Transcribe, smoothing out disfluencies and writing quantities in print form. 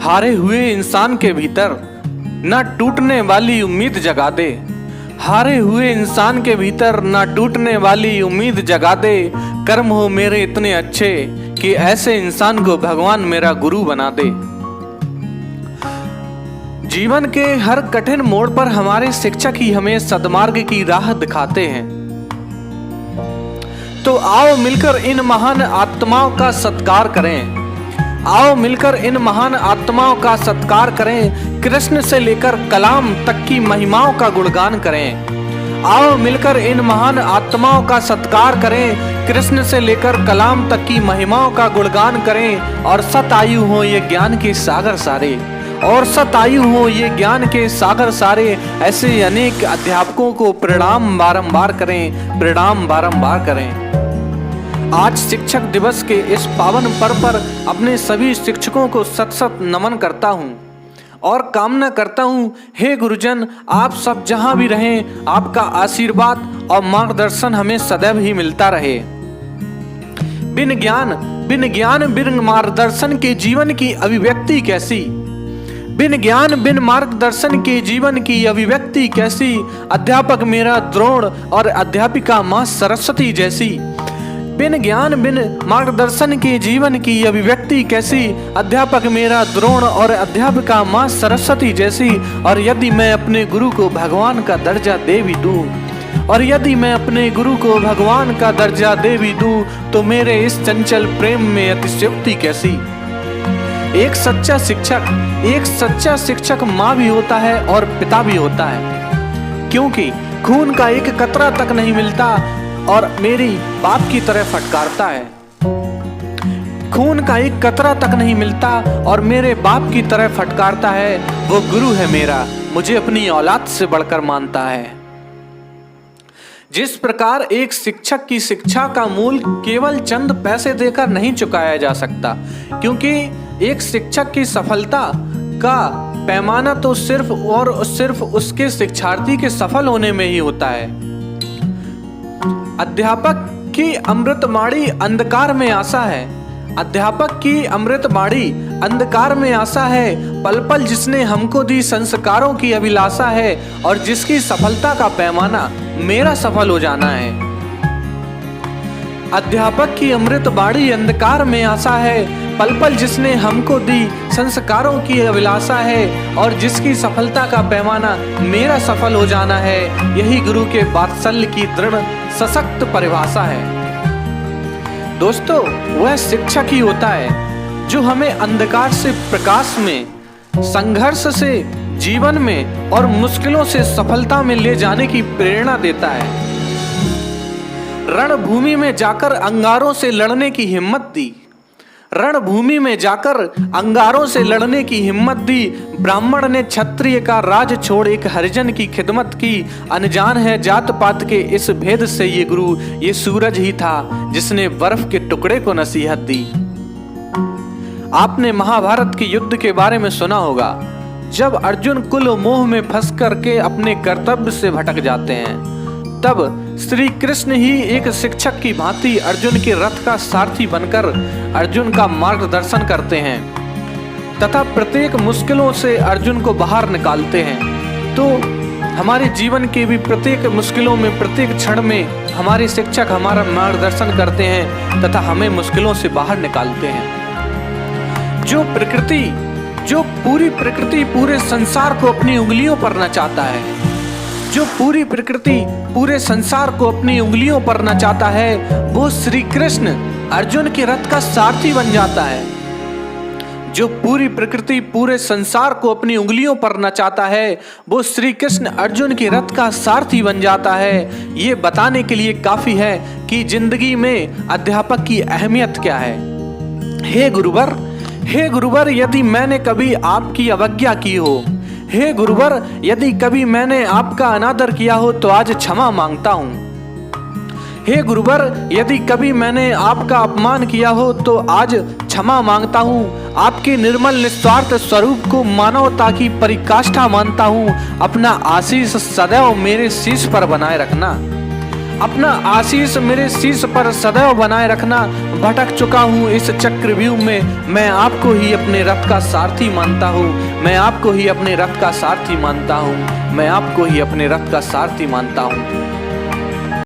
हारे हुए इंसान के भीतर न टूटने वाली उम्मीद जगा दे। हारे हुए इंसान के भीतर न टूटने वाली उम्मीद जगा दे। कर्म हो मेरे इतने अच्छे कि ऐसे इंसान को भगवान मेरा गुरु बना दे। जीवन के हर कठिन मोड़ पर हमारे शिक्षक ही हमें सद्मार्ग की राह दिखाते हैं। तो आओ मिलकर इन महान आत्माओं का सत्कार करें। आओ मिलकर इन महान आत्माओं का सत्कार करें। कृष्ण से लेकर कलाम तक की महिमाओं का गुणगान करें। आओ मिलकर इन महान आत्माओं का सत्कार करें। कृष्ण से लेकर कलाम तक की महिमाओं का गुणगान करें। और सतायु हो ये ज्ञान के सागर सारे। और सतायु हो ये ज्ञान के सागर सारे। ऐसे अनेक अध्यापकों को प्रणाम बारंबार करें। प्रणाम बारंबार करें। आज शिक्षक दिवस के इस पावन पर्व पर अपने सभी शिक्षकों को सत सत नमन करता हूँ और कामना करता हूँ, हे गुरुजन, आप सब जहाँ भी रहें, आपका आशीर्वाद और मार्गदर्शन हमें सदैव ही मिलता रहे। बिन ज्ञान बिन मार्गदर्शन के जीवन की अभिव्यक्ति कैसी। बिन ज्ञान बिन मार्गदर्शन के जीवन की अभिव्यक्ति कैसी। अध्यापक मेरा द्रोण और अध्यापिका माँ सरस्वती जैसी। बिन ज्ञान बिन मार्गदर्शन के जीवन की अभिव्यक्ति कैसी। अध्यापक मेरा द्रोण और अध्यापिका माँ सरस्वती जैसी। और यदि मैं अपने गुरु को भगवान का दर्जा दे भी दूं, और यदि मैं अपने गुरु को भगवान का दर्जा दे भी दूं, तो मेरे इस चंचल प्रेम में अतिशयोक्ति कैसी। एक सच्चा शिक्षक माँ भी होता है और पिता भी होता है, क्योंकि खून का एक कतरा तक नहीं मिलता और मेरी बाप की तरह फटकारता है। खून का एक कतरा तक नहीं मिलता और मेरे बाप की तरह फटकारता है। वो गुरु है मेरा, मुझे अपनी औलाद से बढ़कर मानता है। जिस प्रकार एक शिक्षक की शिक्षा का मूल केवल चंद पैसे देकर नहीं चुकाया जा सकता, क्योंकि एक शिक्षक की सफलता का पैमाना तो सिर्फ और सिर्फ उसके शिक्षार्थी के सफल होने में ही होता है। अध्यापक की अमृतवाणी अंधकार में आशा है। अध्यापक की अमृतवाणी अंधकार में आशा है। पल पल जिसने हमको दी संस्कारों की अभिलाषा है, और जिसकी सफलता का पैमाना मेरा सफल हो जाना है। अध्यापक की अमृतवाणी अंधकार में आशा है। पल पल जिसने हमको दी संस्कारों की अभिलाषा है, और जिसकी सफलता का पैमाना मेरा सफल हो जाना है। यही गुरु के वात्सल्य की दृढ़ सशक्त परिभाषा है। दोस्तों, वह शिक्षक ही होता है जो हमें अंधकार से प्रकाश में, संघर्ष से जीवन में और मुश्किलों से सफलता में ले जाने की प्रेरणा देता है। रणभूमि में जाकर अंगारों से लड़ने की हिम्मत दी। रणभूमि में जाकर अंगारों से लड़ने की हिम्मत दी। ब्राह्मण ने क्षत्रिय का राज छोड़ एक हरिजन की खिदमत की। अनजान है जात पात के इस भेद से ये गुरु, ये सूरज ही था जिसने बर्फ के टुकड़े को नसीहत दी। आपने महाभारत के युद्ध के बारे में सुना होगा, जब अर्जुन कुल मोह में फंस करके अपने कर्तव्य से भटक जाते हैं, तब श्री कृष्ण ही एक शिक्षक की भांति अर्जुन के रथ का सारथी बनकर अर्जुन का मार्गदर्शन करते हैं तथा प्रत्येक मुश्किलों से अर्जुन को बाहर निकालते हैं। तो हमारे जीवन के भी प्रत्येक मुश्किलों में, प्रत्येक क्षण में हमारे शिक्षक हमारा मार्गदर्शन करते हैं तथा हमें मुश्किलों से बाहर निकालते हैं। जो पूरी प्रकृति पूरे संसार को अपनी उंगलियों पर नचाता है, जो पूरी प्रकृति पूरे संसार को अपनी उंगलियों पर नचाता है, वो श्री कृष्ण अर्जुन के रथ का सारथी बन जाता है। जो पूरी प्रकृति पूरे संसार को अपनी उंगलियों पर नचाता है, वो श्री कृष्ण अर्जुन के रथ का सारथी बन जाता है। ये बताने के लिए काफी है कि जिंदगी में अध्यापक की अहमियत क्या है। हे गुरुवर, यदि मैंने कभी आपकी अवज्ञा की हो, हे गुरुवर, यदि कभी मैंने आपका अनादर किया हो तो आज क्षमा मांगता हूँ। हे गुरुवर, यदि कभी मैंने आपका अपमान किया हो तो आज क्षमा मांगता हूँ। आपके निर्मल निस्वार्थ स्वरूप को मानवता की परिकाष्ठा मानता हूँ। अपना आशीष सदैव मेरे शीश पर बनाए रखना। अपना आशीष मेरे शीश पर सदैव बनाए रखना। भटक चुका हूँ इस चक्रव्यूह में, मैं आपको ही अपने रथ का सारथी मानता हूँ। मैं आपको ही अपने रथ का सारथी मानता हूँ। मैं आपको ही अपने रथ का सारथी मानता हूँ।